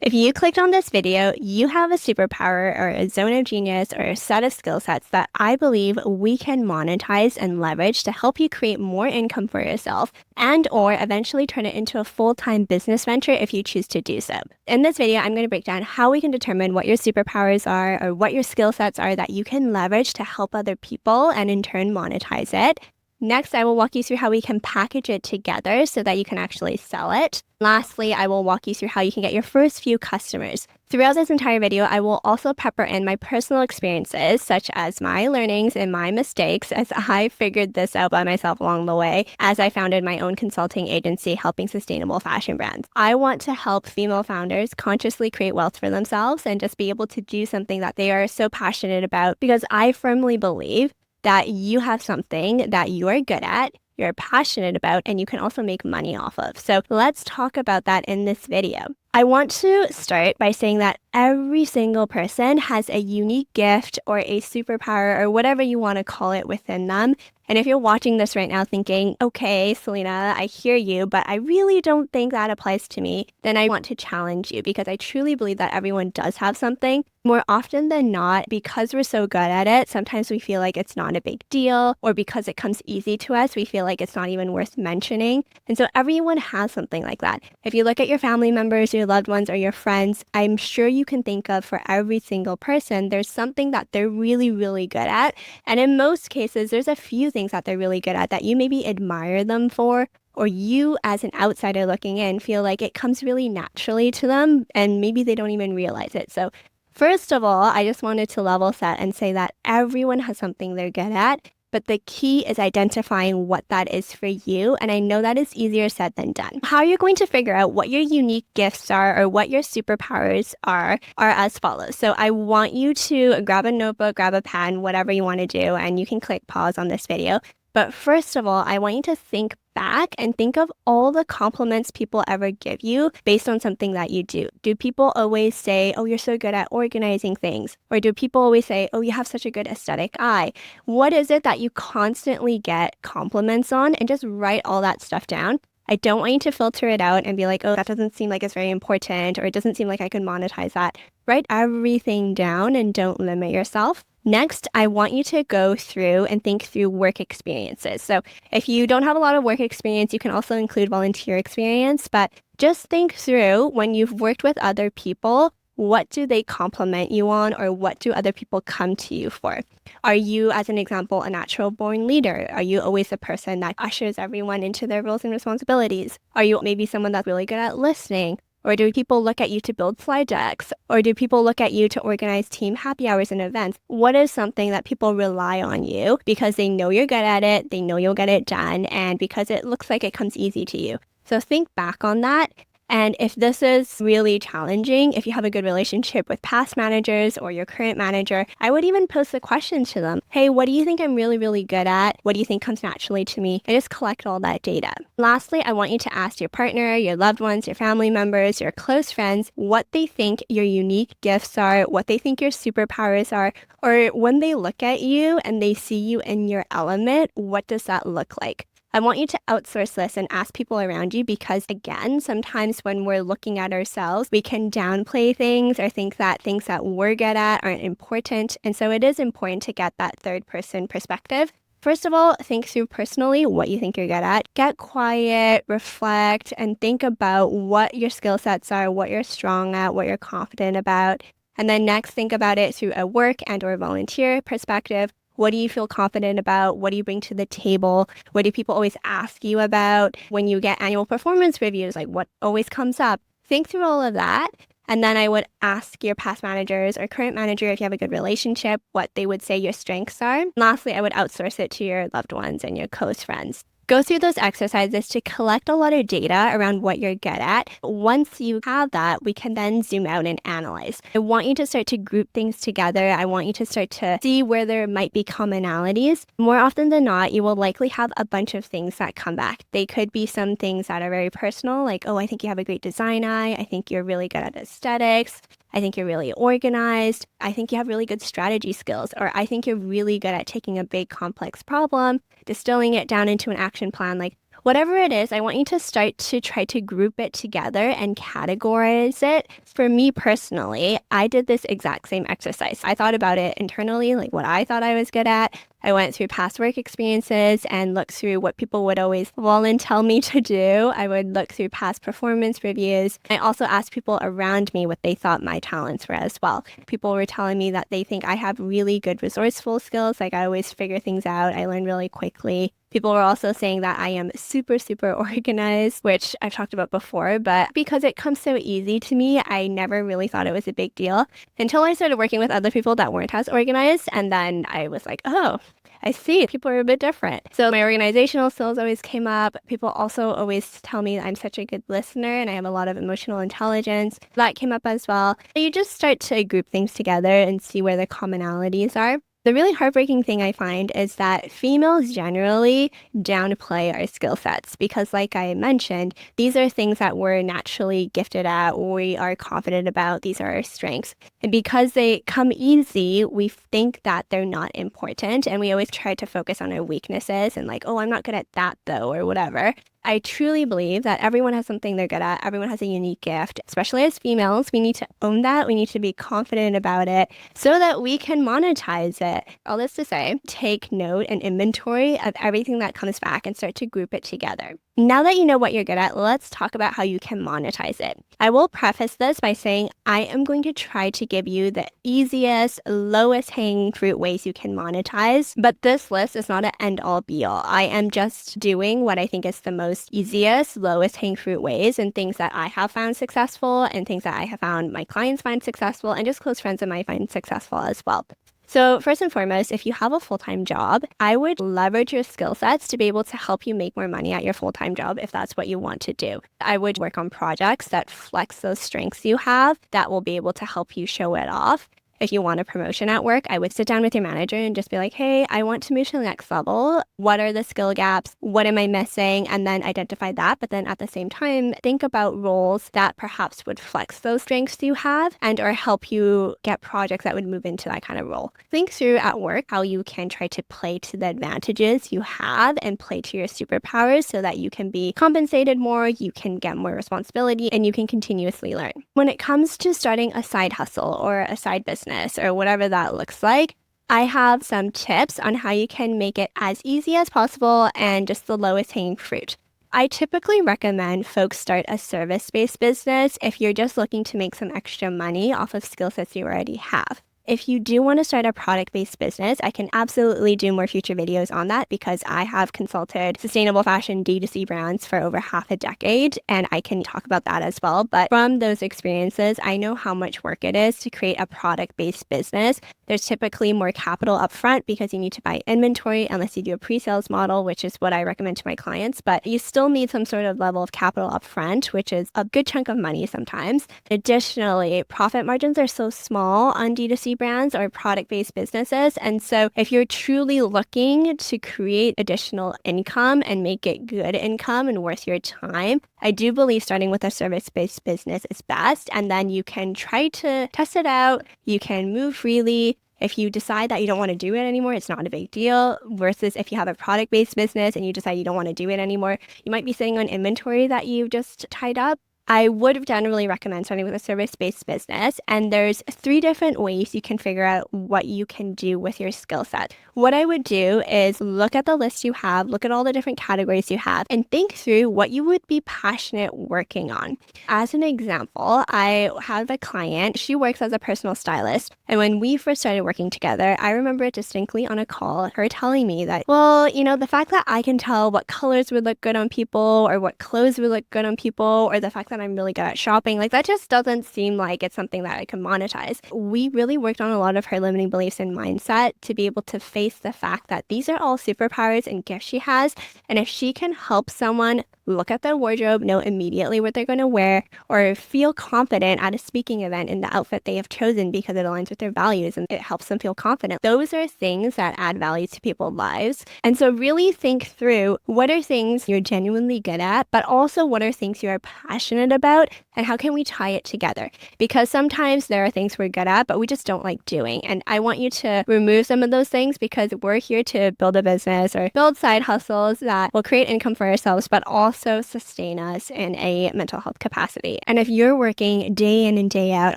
If you clicked on this video, you have a superpower or a zone of genius or a set of skill sets that I believe we can monetize and leverage to help you create more income for yourself and or eventually turn it into a full-time business venture if you choose to do so. In this video, I'm going to break down how we can determine what your superpowers are or what your skill sets are that you can leverage to help other people and in turn monetize it. Next, I will walk you through how we can package it together so that you can actually sell it. Lastly, I will walk you through how you can get your first few customers. Throughout this entire video, I will also pepper in my personal experiences, such as my learnings and my mistakes, as I figured this out by myself along the way, as I founded my own consulting agency helping sustainable fashion brands. I want to help female founders consciously create wealth for themselves and just be able to do something that they are so passionate about, because I firmly believe that you have something that you are good at, you're passionate about, and you can also make money off of. So let's talk about that in this video. I want to start by saying that every single person has a unique gift or a superpower or whatever you want to call it within them. And if you're watching this right now thinking, okay, Selena, I hear you, but I really don't think that applies to me, then I want to challenge you, because I truly believe that everyone does have something. More often than not, because we're so good at it, sometimes we feel like it's not a big deal, or because it comes easy to us, we feel like it's not even worth mentioning. And so everyone has something like that. If you look at your family members, your loved ones, or your friends, I'm sure you can think of for every single person, there's something that they're really, really good at. And in most cases, there's a few things that they're really good at that you maybe admire them for, or you as an outsider looking in feel like it comes really naturally to them and maybe they don't even realize it. So first of all, I just wanted to level set and say that everyone has something they're good at, but the key is identifying what that is for you. And I know that is easier said than done. How you're going to figure out what your unique gifts are or what your superpowers are as follows. So I want you to grab a notebook, grab a pen, whatever you want to do, and you can click pause on this video. But first of all, I want you to think back and think of all the compliments people ever give you based on something that you do. Do people always say, oh, you're so good at organizing things? Or do people always say, oh, you have such a good aesthetic eye? What is it that you constantly get compliments on? And just write all that stuff down. I don't want you to filter it out and be like, oh, that doesn't seem like it's very important, or it doesn't seem like I could monetize that. Write everything down and don't limit yourself. Next, I want you to go through and think through work experiences. So if you don't have a lot of work experience, you can also include volunteer experience, but just think through when you've worked with other people, what do they compliment you on, or what do other people come to you for? Are you, as an example, a natural born leader? Are you always the person that ushers everyone into their roles and responsibilities? Are you maybe someone that's really good at listening? Or do people look at you to build slide decks? Or do people look at you to organize team happy hours and events? What is something that people rely on you because they know you're good at it, they know you'll get it done, and because it looks like it comes easy to you? So think back on that. And if this is really challenging, if you have a good relationship with past managers or your current manager, I would even pose the question to them. Hey, what do you think I'm really, really good at? What do you think comes naturally to me? And just collect all that data. Lastly, I want you to ask your partner, your loved ones, your family members, your close friends, what they think your unique gifts are, what they think your superpowers are, or when they look at you and they see you in your element, what does that look like? I want you to outsource this and ask people around you, because again, sometimes when we're looking at ourselves, we can downplay things or think that things that we're good at aren't important. And so it is important to get that third person perspective. First of all, think through personally what you think you're good at. Get quiet, reflect, and think about what your skill sets are, what you're strong at, what you're confident about. And then next, think about it through a work and or volunteer perspective. What do you feel confident about? What do you bring to the table? What do people always ask you about? When you get annual performance reviews, like what always comes up? Think through all of that. And then I would ask your past managers or current manager, if you have a good relationship, what they would say your strengths are. Lastly, I would outsource it to your loved ones and your close friends. Go through those exercises to collect a lot of data around what you're good at. Once you have that, we can then zoom out and analyze. I want you to start to group things together. I want you to start to see where there might be commonalities. More often than not, you will likely have a bunch of things that come back. They could be some things that are very personal, like, oh, I think you have a great design eye. I think you're really good at aesthetics. I think you're really organized. I think you have really good strategy skills. Or I think you're really good at taking a big complex problem, distilling it down into an action plan. Like, Whatever it is, I want you to start to try to group it together and categorize it. For me personally, I did this exact same exercise. I thought about it internally, like what I thought I was good at. I went through past work experiences and looked through what people would always tell me to do. I would look through past performance reviews. I also asked people around me what they thought my talents were as well. People were telling me that they think I have really good resourceful skills, like I always figure things out, I learn really quickly. People were also saying that I am super, super organized, which I've talked about before, but because it comes so easy to me, I never really thought it was a big deal until I started working with other people that weren't as organized. And then I was like, oh, I see. People are a bit different. So my organizational skills always came up. People also always tell me that I'm such a good listener and I have a lot of emotional intelligence. That came up as well. You just start to group things together and see where the commonalities are. The really heartbreaking thing I find is that females generally downplay our skill sets because, like I mentioned, these are things that we're naturally gifted at, we are confident about, these are our strengths. And because they come easy, we think that they're not important, and we always try to focus on our weaknesses and like, oh, I'm not good at that though, or whatever. I truly believe that everyone has something they're good at. Everyone has a unique gift. Especially as females, we need to own that. We need to be confident about it so that we can monetize it. All this to say, take note and inventory of everything that comes back and start to group it together. Now that you know what you're good at, let's talk about how you can monetize it. I will preface this by saying I am going to try to give you the easiest, lowest hanging fruit ways you can monetize, but this list is not an end all be all. I am just doing what I think is the most easiest, lowest hanging fruit ways and things that I have found successful and things that I have found my clients find successful and just close friends of mine find successful as well. So first and foremost, if you have a full-time job, I would leverage your skill sets to be able to help you make more money at your full-time job if that's what you want to do. I would work on projects that flex those strengths you have that will be able to help you show it off. If you want a promotion at work, I would sit down with your manager and just be like, hey, I want to move to the next level. What are the skill gaps? What am I missing? And then identify that. But then at the same time, think about roles that perhaps would flex those strengths you have and or help you get projects that would move into that kind of role. Think through at work how you can try to play to the advantages you have and play to your superpowers so that you can be compensated more, you can get more responsibility, and you can continuously learn. When it comes to starting a side hustle or a side business, or whatever that looks like, I have some tips on how you can make it as easy as possible and just the lowest hanging fruit. I typically recommend folks start a service-based business if you're just looking to make some extra money off of skill sets you already have. If you do want to start a product-based business, I can absolutely do more future videos on that because I have consulted sustainable fashion D2C brands for over half a decade, and I can talk about that as well. But from those experiences, I know how much work it is to create a product-based business. There's typically more capital upfront because you need to buy inventory unless you do a pre-sales model, which is what I recommend to my clients. But you still need some sort of level of capital upfront, which is a good chunk of money sometimes. Additionally, profit margins are so small on D2C brands or product-based businesses. And so if you're truly looking to create additional income and make it good income and worth your time, I do believe starting with a service-based business is best. And then you can try to test it out. You can move freely. If you decide that you don't want to do it anymore, it's not a big deal. Versus if you have a product-based business and you decide you don't want to do it anymore, you might be sitting on inventory that you've just tied up. I would generally recommend starting with a service-based business, and there's 3 different ways you can figure out what you can do with your skill set. What I would do is look at the list you have, look at all the different categories you have, and think through what you would be passionate working on. As an example, I have a client, she works as a personal stylist, and when we first started working together, I remember it distinctly on a call, her telling me that, well, you know, the fact that I can tell what colors would look good on people, or what clothes would look good on people, or the fact that I'm really good at shopping, like that just doesn't seem like it's something that I can monetize. We really worked on a lot of her limiting beliefs and mindset to be able to face the fact that these are all superpowers and gifts she has, and if she can help someone look at their wardrobe, know immediately what they're going to wear, or feel confident at a speaking event in the outfit they have chosen because it aligns with their values and it helps them feel confident. Those are things that add value to people's lives. And so really think through what are things you're genuinely good at, but also what are things you are passionate about and how can we tie it together? Because sometimes there are things we're good at, but we just don't like doing. And I want you to remove some of those things because we're here to build a business or build side hustles that will create income for ourselves, but also sustain us in a mental health capacity. And if you're working day in and day out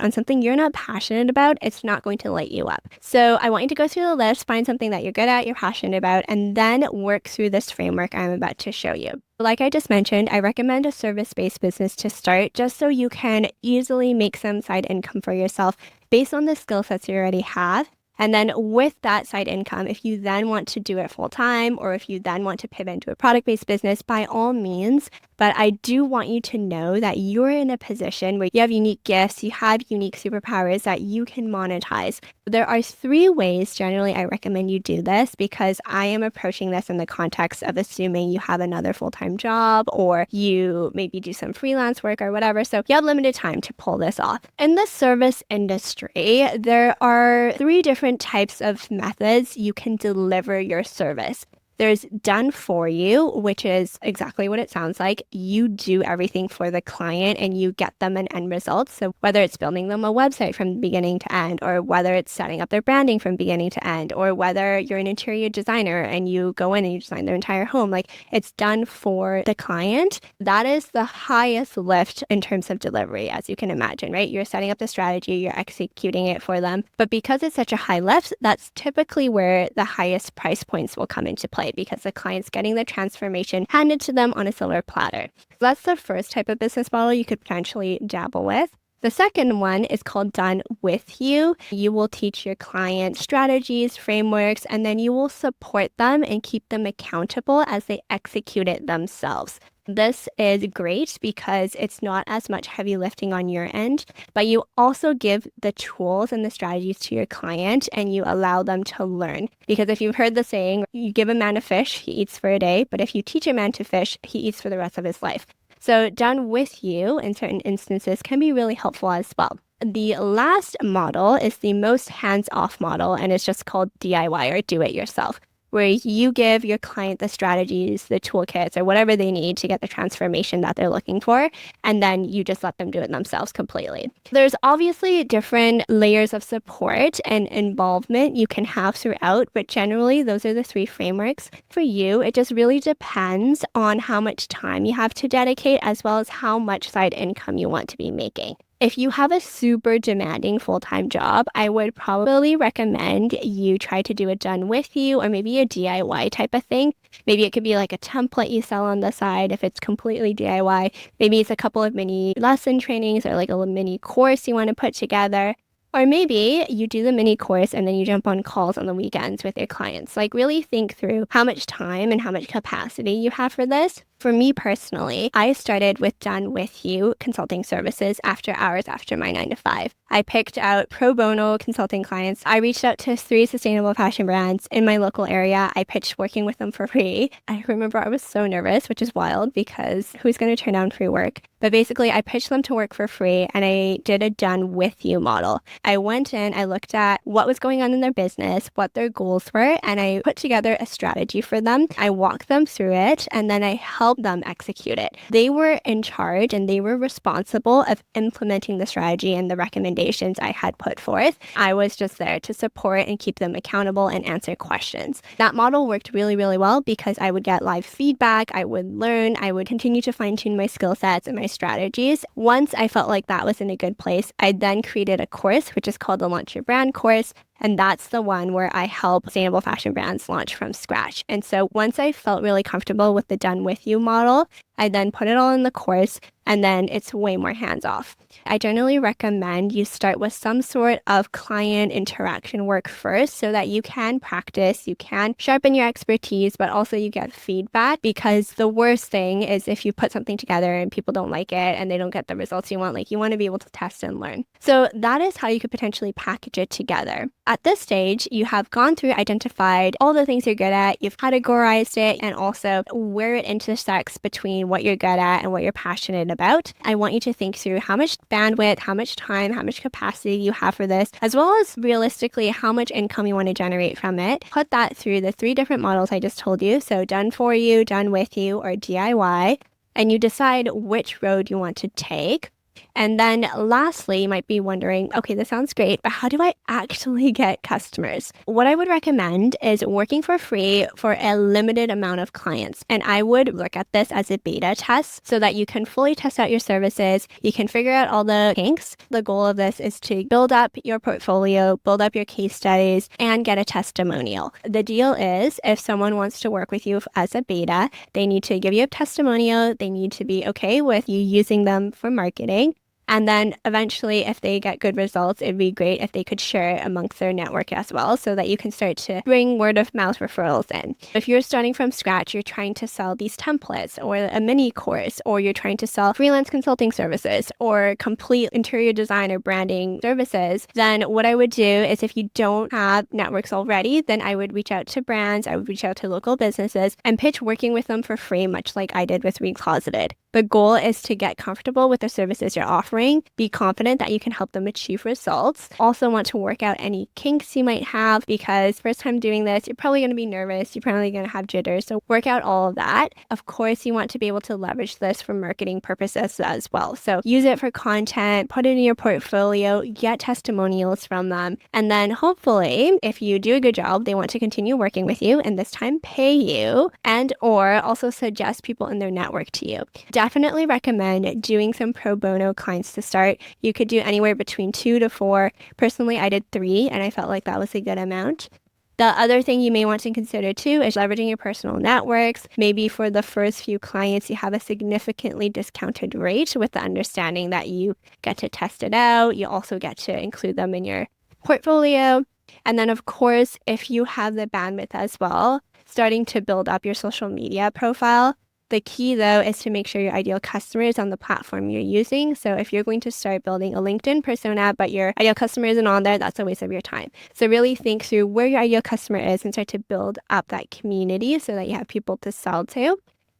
on something you're not passionate about, it's not going to light you up. So I want you to go through the list, find something that you're good at, you're passionate about, and then work through this framework I'm about to show you. Like I just mentioned, I recommend a service-based business to start just so you can easily make some side income for yourself based on the skill sets you already have. And then with that side income, if you then want to do it full time, or if you then want to pivot into a product-based business, by all means. But I do want you to know that you're in a position where you have unique gifts, you have unique superpowers that you can monetize. There are 3 ways generally I recommend you do this because I am approaching this in the context of assuming you have another full-time job or you maybe do some freelance work or whatever. So you have limited time to pull this off. In the service industry, there are 3 different types of methods you can deliver your service. There's done for you, which is exactly what it sounds like. You do everything for the client and you get them an end result. So whether it's building them a website from beginning to end, or whether it's setting up their branding from beginning to end, or whether you're an interior designer and you go in and you design their entire home, like it's done for the client. That is the highest lift in terms of delivery, as you can imagine, right? You're setting up the strategy, you're executing it for them. But because it's such a high lift, that's typically where the highest price points will come into play, because the client's getting the transformation handed to them on a silver platter. So that's the first type of business model you could potentially dabble with. The second one is called done with you. You will teach your client strategies, frameworks, and then you will support them and keep them accountable as they execute it themselves. This is great because it's not as much heavy lifting on your end, but you also give the tools and the strategies to your client and you allow them to learn. Because if you've heard the saying, you give a man a fish, he eats for a day, but if you teach a man to fish, he eats for the rest of his life. So done with you in certain instances can be really helpful as well. The last model is the most hands-off model, and it's just called DIY or do it yourself, where you give your client the strategies, the toolkits, or whatever they need to get the transformation that they're looking for, and then you just let them do it themselves completely. There's obviously different layers of support and involvement you can have throughout, but generally those are the 3 frameworks. For you, it just really depends on how much time you have to dedicate as well as how much side income you want to be making. If you have a super demanding full-time job, I would probably recommend you try to do it done with you or maybe a DIY type of thing. Maybe it could be like a template you sell on the side if it's completely DIY. Maybe it's a couple of mini lesson trainings or like a mini course you want to put together. Or maybe you do the mini course and then you jump on calls on the weekends with your clients. Like really think through how much time and how much capacity you have for this. For me personally, I started with done with you consulting services after hours after my 9 to 5. I picked out pro bono consulting clients. I reached out to 3 sustainable fashion brands in my local area. I pitched working with them for free. I remember I was so nervous, which is wild because who's going to turn down free work? But basically, I pitched them to work for free and I did a done with you model. I went in, I looked at what was going on in their business, what their goals were, and I put together a strategy for them. I walked them through it and then I helped them execute it. They were in charge and they were responsible of implementing the strategy and the recommendations I had put forth. I was just there to support and keep them accountable and answer questions. That model worked really, really well because I would get live feedback, I would learn, I would continue to fine-tune my skill sets and my strategies. Once I felt like that was in a good place, I then created a course, which is called the Launch Your Brand course. And that's the one where I help sustainable fashion brands launch from scratch. And so once I felt really comfortable with the done with you model, I then put it all in the course and then it's way more hands off. I generally recommend you start with some sort of client interaction work first so that you can practice, you can sharpen your expertise, but also you get feedback, because the worst thing is if you put something together and people don't like it and they don't get the results you want, like you want to be able to test and learn. So that is how you could potentially package it together. At this stage, you have gone through, identified all the things you're good at, you've categorized it, and also where it intersects between what you're good at and what you're passionate about. I want you to think through how much bandwidth, how much time, how much capacity you have for this, as well as realistically how much income you want to generate from it. Put that through the 3 different models I just told you. So done for you, done with you, or DIY, and you decide which road you want to take. And then lastly, you might be wondering, okay, this sounds great, but how do I actually get customers? What I would recommend is working for free for a limited amount of clients. And I would look at this as a beta test so that you can fully test out your services. You can figure out all the kinks. The goal of this is to build up your portfolio, build up your case studies, and get a testimonial. The deal is if someone wants to work with you as a beta, they need to give you a testimonial. They need to be okay with you using them for marketing. And then eventually, if they get good results, it'd be great if they could share it amongst their network as well so that you can start to bring word of mouth referrals in. If you're starting from scratch, you're trying to sell these templates or a mini course, or you're trying to sell freelance consulting services or complete interior design or branding services, then what I would do is if you don't have networks already, then I would reach out to brands, I would reach out to local businesses and pitch working with them for free, much like I did with Recloseted. The goal is to get comfortable with the services you're offering, be confident that you can help them achieve results. Also want to work out any kinks you might have because first time doing this, you're probably going to be nervous. You're probably going to have jitters. So work out all of that. Of course, you want to be able to leverage this for marketing purposes as well. So use it for content, put it in your portfolio, get testimonials from them. And then hopefully, if you do a good job, they want to continue working with you and this time pay you and or also suggest people in their network to you. Definitely recommend doing some pro bono clients to start. You could do anywhere between 2 to 4. Personally, I did 3 and I felt like that was a good amount. The other thing you may want to consider too is leveraging your personal networks. Maybe for the first few clients, you have a significantly discounted rate with the understanding that you get to test it out. You also get to include them in your portfolio. And then of course, if you have the bandwidth as well, starting to build up your social media profile. The key, though, is to make sure your ideal customer is on the platform you're using. So if you're going to start building a LinkedIn persona, but your ideal customer isn't on there, that's a waste of your time. So really think through where your ideal customer is and start to build up that community so that you have people to sell to.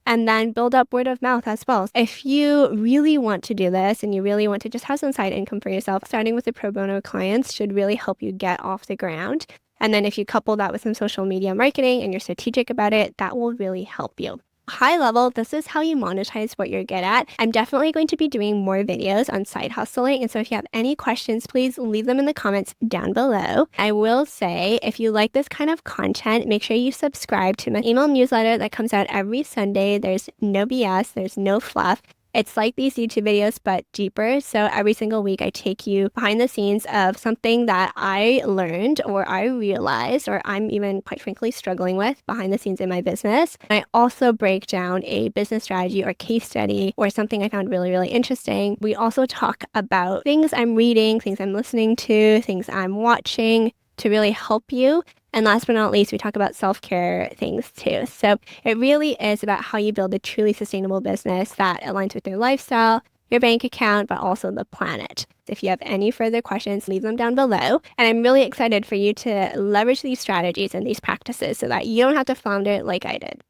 And then build up word of mouth as well. If you really want to do this and you really want to just have some side income for yourself, starting with the pro bono clients should really help you get off the ground. And then if you couple that with some social media marketing and you're strategic about it, that will really help you. High level, this is how you monetize what you're good at. I'm definitely going to be doing more videos on side hustling. And so if you have any questions, please leave them in the comments down below. I will say, if you like this kind of content, make sure you subscribe to my email newsletter that comes out every Sunday. There's no BS, there's no fluff. It's like these YouTube videos, but deeper. So every single week, I take you behind the scenes of something that I learned or I realized, or I'm even quite frankly struggling with behind the scenes in my business. I also break down a business strategy or case study or something I found really, really interesting. We also talk about things I'm reading, things I'm listening to, things I'm watching to really help you. And last but not least, we talk about self-care things too. So it really is about how you build a truly sustainable business that aligns with your lifestyle, your bank account, but also the planet. If you have any further questions, leave them down below. And I'm really excited for you to leverage these strategies and these practices so that you don't have to flounder like I did.